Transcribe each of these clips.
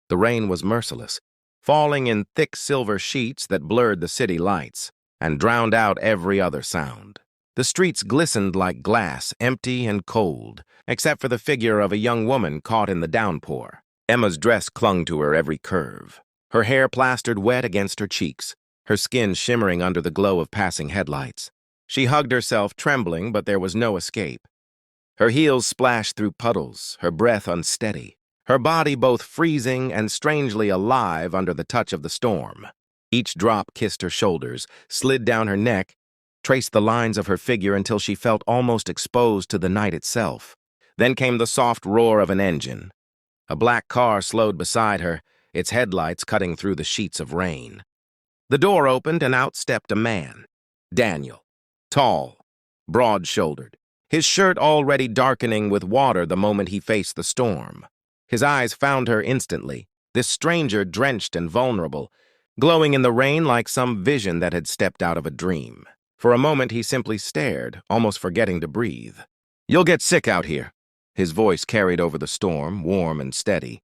The rain was merciless, falling in thick silver sheets that blurred the city lights and drowned out every other sound. The streets glistened like glass, empty and cold, except for the figure of a young woman caught in the downpour. Emma's dress clung to her every curve, her hair plastered wet against her cheeks, her skin shimmering under the glow of passing headlights. She hugged herself, trembling, but there was no escape. Her heels splashed through puddles, her breath unsteady, her body both freezing and strangely alive under the touch of the storm. Each drop kissed her shoulders, slid down her neck, traced the lines of her figure until she felt almost exposed to the night itself. Then came the soft roar of an engine. A black car slowed beside her, its headlights cutting through the sheets of rain. The door opened and out stepped a man. Daniel. Tall, broad-shouldered, his shirt already darkening with water the moment he faced the storm. His eyes found her instantly, this stranger drenched and vulnerable, glowing in the rain like some vision that had stepped out of a dream. For a moment he simply stared, almost forgetting to breathe. "You'll get sick out here." His voice carried over the storm, warm and steady.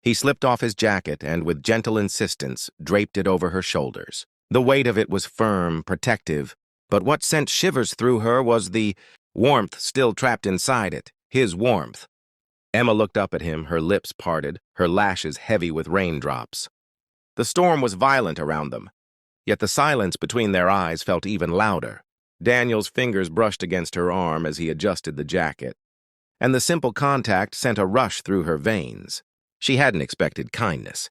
He slipped off his jacket and, with gentle insistence, draped it over her shoulders. The weight of it was firm, protective, but what sent shivers through her was the warmth still trapped inside it, his warmth. Emma looked up at him, her lips parted, her lashes heavy with raindrops. The storm was violent around them, yet the silence between their eyes felt even louder. Daniel's fingers brushed against her arm as he adjusted the jacket, and the simple contact sent a rush through her veins. She hadn't expected kindness,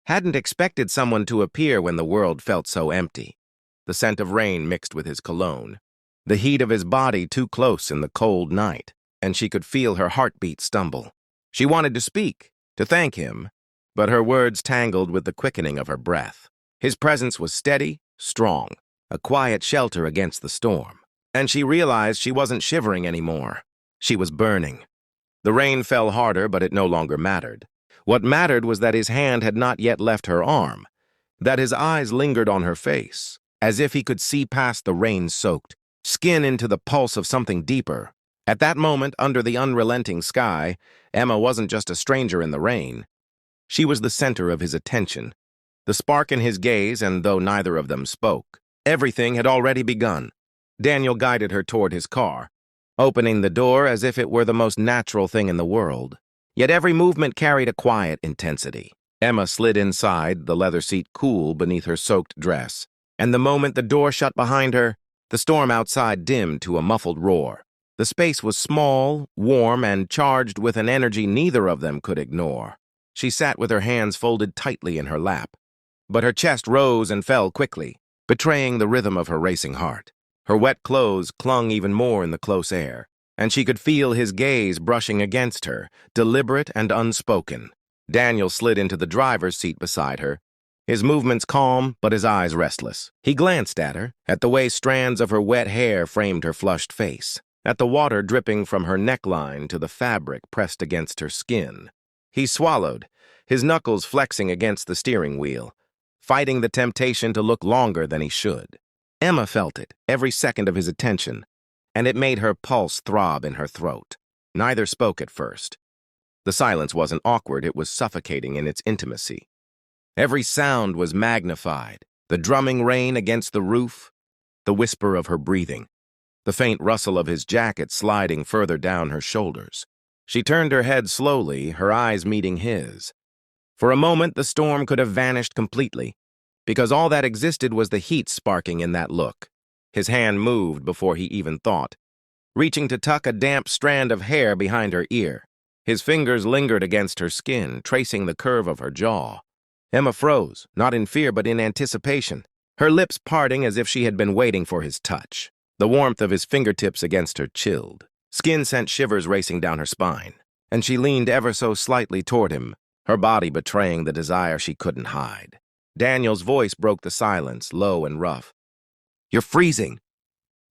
hadn't expected someone to appear when the world felt so empty. The scent of rain mixed with his cologne, the heat of his body too close in the cold night, and she could feel her heartbeat stumble. She wanted to speak, to thank him, but her words tangled with the quickening of her breath. His presence was steady, strong, a quiet shelter against the storm, and she realized she wasn't shivering anymore. She was burning. The rain fell harder, but it no longer mattered. What mattered was that his hand had not yet left her arm, that his eyes lingered on her face, as if he could see past the rain-soaked skin into the pulse of something deeper. At that moment, under the unrelenting sky, Emma wasn't just a stranger in the rain. She was the center of his attention, the spark in his gaze, and though neither of them spoke, everything had already begun. Daniel guided her toward his car, opening the door as if it were the most natural thing in the world. Yet every movement carried a quiet intensity. Emma slid inside, the leather seat cool beneath her soaked dress, and the moment the door shut behind her, the storm outside dimmed to a muffled roar. The space was small, warm, and charged with an energy neither of them could ignore. She sat with her hands folded tightly in her lap, but her chest rose and fell quickly, betraying the rhythm of her racing heart. Her wet clothes clung even more in the close air, and she could feel his gaze brushing against her, deliberate and unspoken. Daniel slid into the driver's seat beside her, his movements calm, but his eyes restless. He glanced at her, at the way strands of her wet hair framed her flushed face, at the water dripping from her neckline to the fabric pressed against her skin. He swallowed, his knuckles flexing against the steering wheel, fighting the temptation to look longer than he should. Emma felt it, every second of his attention, and it made her pulse throb in her throat. Neither spoke at first. The silence wasn't awkward, it was suffocating in its intimacy. Every sound was magnified, the drumming rain against the roof, the whisper of her breathing, the faint rustle of his jacket sliding further down her shoulders. She turned her head slowly, her eyes meeting his. For a moment, the storm could have vanished completely, because all that existed was the heat sparking in that look. His hand moved before he even thought, reaching to tuck a damp strand of hair behind her ear. His fingers lingered against her skin, tracing the curve of her jaw. Emma froze, not in fear but in anticipation, her lips parting as if she had been waiting for his touch. The warmth of his fingertips against her chilled. Skin sent shivers racing down her spine, and she leaned ever so slightly toward him, her body betraying the desire she couldn't hide. Daniel's voice broke the silence, low and rough. "You're freezing."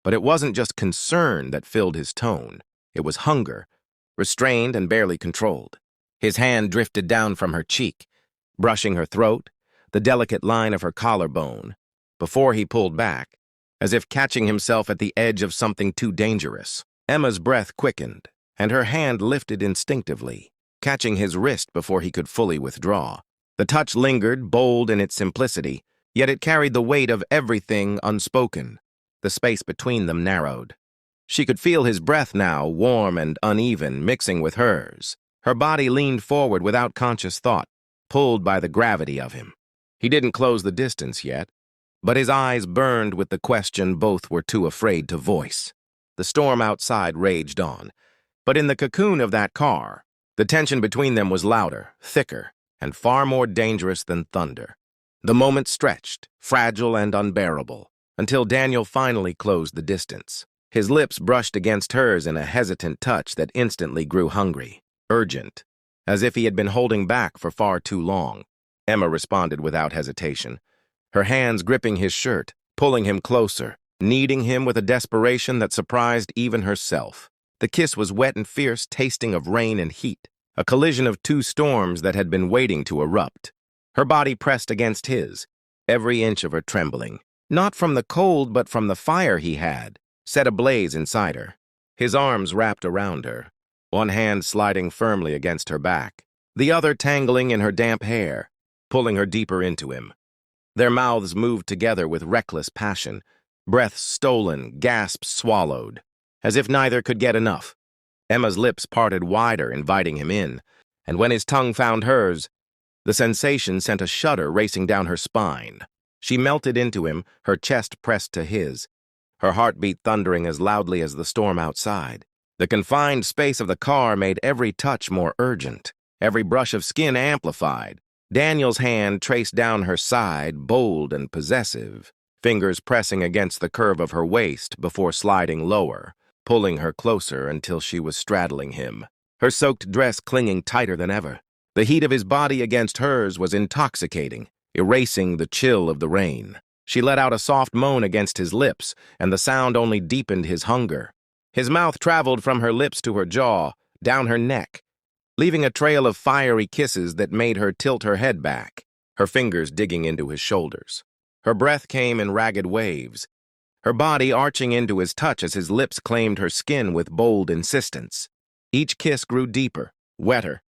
But it wasn't just concern that filled his tone. It was hunger, restrained and barely controlled. His hand drifted down from her cheek, brushing her throat, the delicate line of her collarbone, before he pulled back, as if catching himself at the edge of something too dangerous. Emma's breath quickened, and her hand lifted instinctively, catching his wrist before he could fully withdraw. The touch lingered, bold in its simplicity, yet it carried the weight of everything unspoken. The space between them narrowed. She could feel his breath now, warm and uneven, mixing with hers. Her body leaned forward without conscious thought, pulled by the gravity of him. He didn't close the distance yet, but his eyes burned with the question both were too afraid to voice. The storm outside raged on, but in the cocoon of that car, the tension between them was louder, thicker, and far more dangerous than thunder. The moment stretched, fragile and unbearable, until Daniel finally closed the distance. His lips brushed against hers in a hesitant touch that instantly grew hungry, urgent, as if he had been holding back for far too long. Emma responded without hesitation, her hands gripping his shirt, pulling him closer, kneading him with a desperation that surprised even herself. The kiss was wet and fierce, tasting of rain and heat, a collision of two storms that had been waiting to erupt. Her body pressed against his, every inch of her trembling, not from the cold but from the fire he had, set ablaze inside her. His arms wrapped around her, one hand sliding firmly against her back, the other tangling in her damp hair, pulling her deeper into him. Their mouths moved together with reckless passion, breaths stolen, gasps swallowed, as if neither could get enough. Emma's lips parted wider, inviting him in, and when his tongue found hers, the sensation sent a shudder racing down her spine. She melted into him, her chest pressed to his, her heartbeat thundering as loudly as the storm outside. The confined space of the car made every touch more urgent, every brush of skin amplified. Daniel's hand traced down her side, bold and possessive, fingers pressing against the curve of her waist before sliding lower, pulling her closer until she was straddling him, her soaked dress clinging tighter than ever. The heat of his body against hers was intoxicating, erasing the chill of the rain. She let out a soft moan against his lips, and the sound only deepened his hunger. His mouth traveled from her lips to her jaw, down her neck, leaving a trail of fiery kisses that made her tilt her head back, her fingers digging into his shoulders. Her breath came in ragged waves, her body arching into his touch as his lips claimed her skin with bold insistence. Each kiss grew deeper, wetter,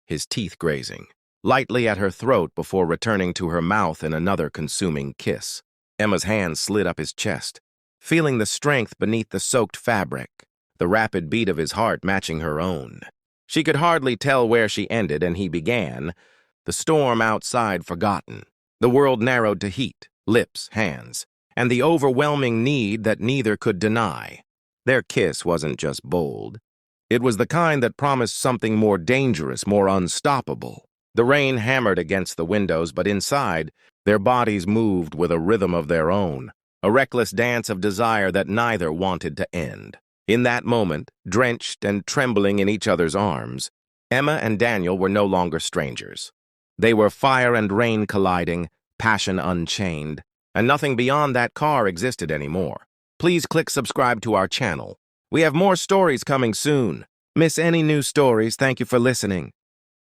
his teeth grazing, lightly at her throat before returning to her mouth in another consuming kiss. Emma's hand slid up his chest, feeling the strength beneath the soaked fabric, the rapid beat of his heart matching her own. She could hardly tell where she ended and he began, the storm outside forgotten. The world narrowed to heat, lips, hands, and the overwhelming need that neither could deny. Their kiss wasn't just bold. It was the kind that promised something more dangerous, more unstoppable. The rain hammered against the windows, but inside, their bodies moved with a rhythm of their own, a reckless dance of desire that neither wanted to end. In that moment, drenched and trembling in each other's arms, Emma and Daniel were no longer strangers. They were fire and rain colliding, passion unchained, and nothing beyond that car existed anymore. Please click subscribe to our channel. We have more stories coming soon. Miss any new stories? Thank you for listening.